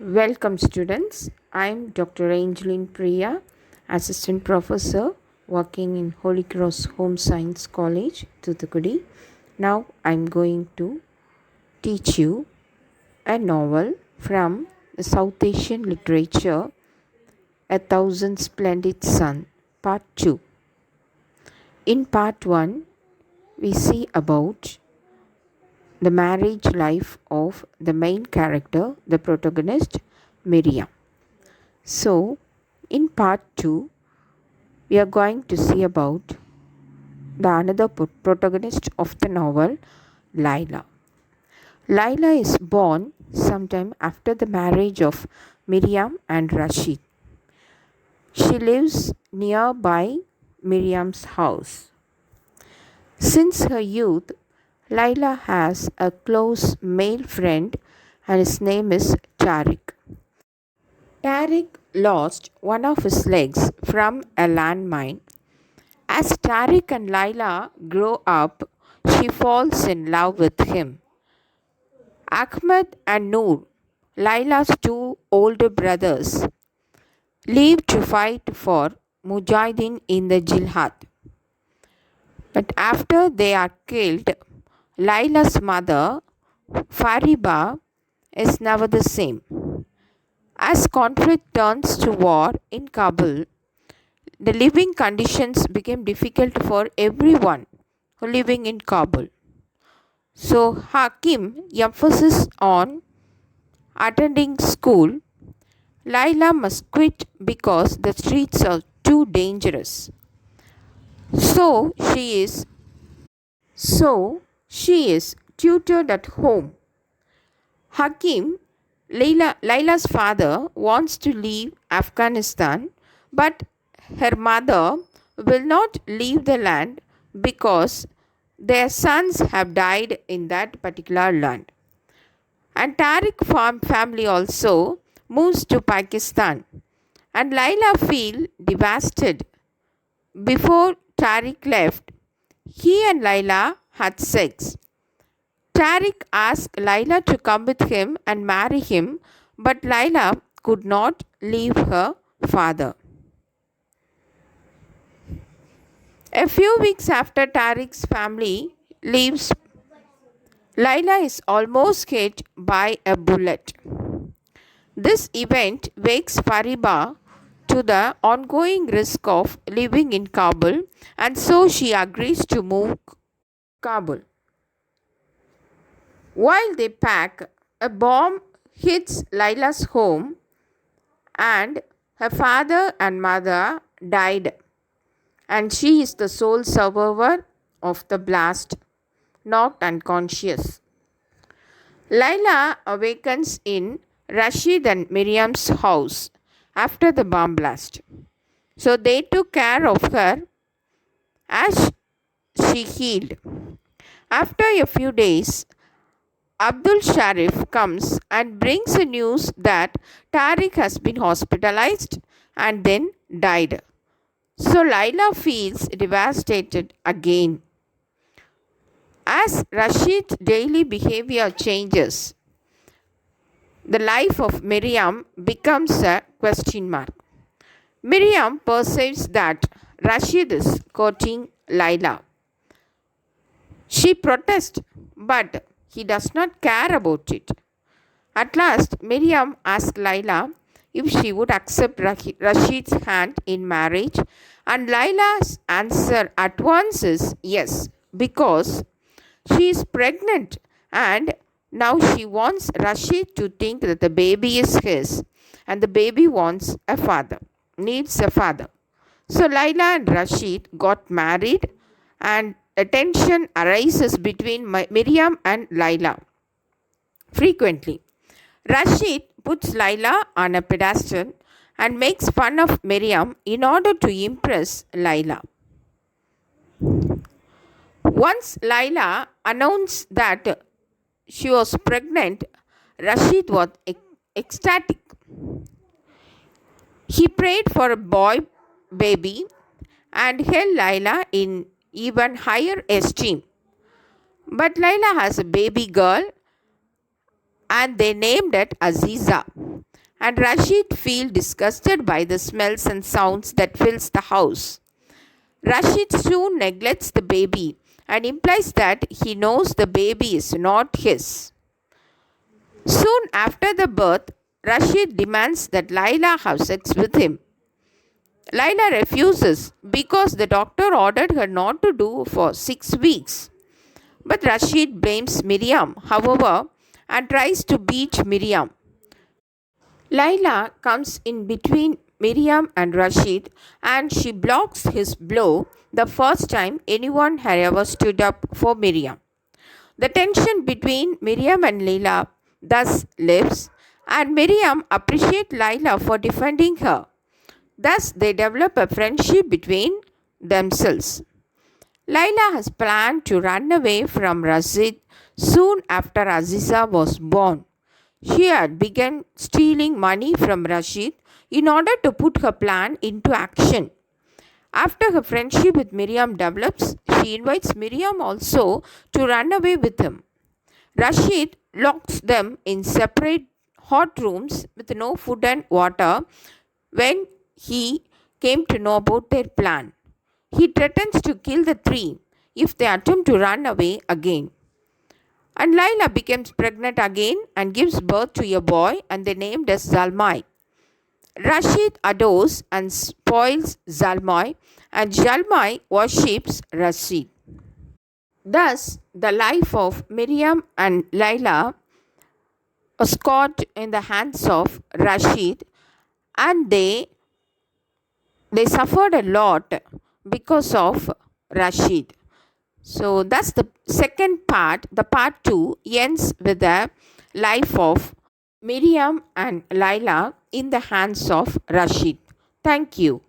Welcome students. I am Dr. Angeline Priya, Assistant Professor working in Holy Cross Home Science College, Thuthukudi. Now I am going to teach you a novel from the South Asian literature, A Thousand Splendid Sun, Part 2. In Part 1, we see about the marriage life of the main character, the protagonist, Miriam. So, in part 2, we are going to see about the another protagonist of the novel, Laila. Laila is born sometime after the marriage of Miriam and Rashid. She lives nearby Miriam's house. Since her youth, Laila has a close male friend and his name is Tariq. Tariq lost one of his legs from a landmine. As Tariq and Laila grow up, she falls in love with him. Ahmed and Noor, Laila's two older brothers, leave to fight for Mujahideen in the Jihad. But after they are killed, Laila's mother, Fariba, is never the same. As conflict turns to war in Kabul, the living conditions became difficult for everyone living in Kabul. So Hakim emphasis on attending school. Laila must quit because the streets are too dangerous. So she is tutored at home. Hakim, Laila's father, wants to leave Afghanistan, but her mother will not leave the land because their sons have died in that particular land. And Tariq family also moves to Pakistan, and Laila feel devastated. Before Tariq left, he and Laila had sex. Tariq asked Laila to come with him and marry him, but Laila could not leave her father. A few weeks after Tariq's family leaves, Laila is almost hit by a bullet. This event wakes Fariba to the ongoing risk of living in Kabul, and so she agrees to move to Kabul. While they pack, a bomb hits Laila's home and her father and mother died, and she is the sole survivor of the blast, knocked unconscious. Laila awakens in Rashid and Miriam's house after the bomb blast. So they took care of her as she healed. After a few days, Abdul Sharif comes and brings the news that Tariq has been hospitalized and then died. So Laila feels devastated again. As Rashid's daily behavior changes, the life of Miriam becomes a question mark. Miriam perceives that Rashid is courting Laila. She protests, but he does not care about it. At last, Miriam asks Laila if she would accept Rashid's hand in marriage, and Laila's answer at once is yes, because she is pregnant and now she wants Rashid to think that the baby is his, and the baby needs a father. So Laila and Rashid got married, and a tension arises between Miriam and Laila. Frequently, Rashid puts Laila on a pedestal and makes fun of Miriam in order to impress Laila. Once Laila announced that she was pregnant, Rashid was ecstatic. He prayed for a boy baby and held Laila in even higher esteem. But Laila has a baby girl and they named it Aziza. and Rashid feels disgusted by the smells and sounds that fills the house. Rashid soon neglects the baby and implies that he knows the baby is not his. Soon after the birth, Rashid demands that Laila have sex with him. Laila refuses because the doctor ordered her not to do for 6 weeks. But Rashid blames Miriam, however, and tries to beat Miriam. Laila comes in between Miriam and Rashid and she blocks his blow the first time anyone had ever stood up for Miriam. The tension between Miriam and Laila thus lives, and Miriam appreciates Laila for defending her. Thus, they develop a friendship between themselves. Laila has planned to run away from Rashid soon after Aziza was born. She had begun stealing money from Rashid in order to put her plan into action. After her friendship with Miriam develops, she invites Miriam also to run away with him. Rashid locks them in separate hot rooms with no food and water when he came to know about their plan. He threatens to kill the three if they attempt to run away again. And Laila becomes pregnant again and gives birth to a boy and they named as Zalmai. Rashid adores and spoils Zalmai and Zalmai worships Rashid. Thus, the life of Miriam and Laila was caught in the hands of Rashid and they suffered a lot because of Rashid. So that's the second part. The part 2 ends with the life of Miriam and Laila in the hands of Rashid. Thank you.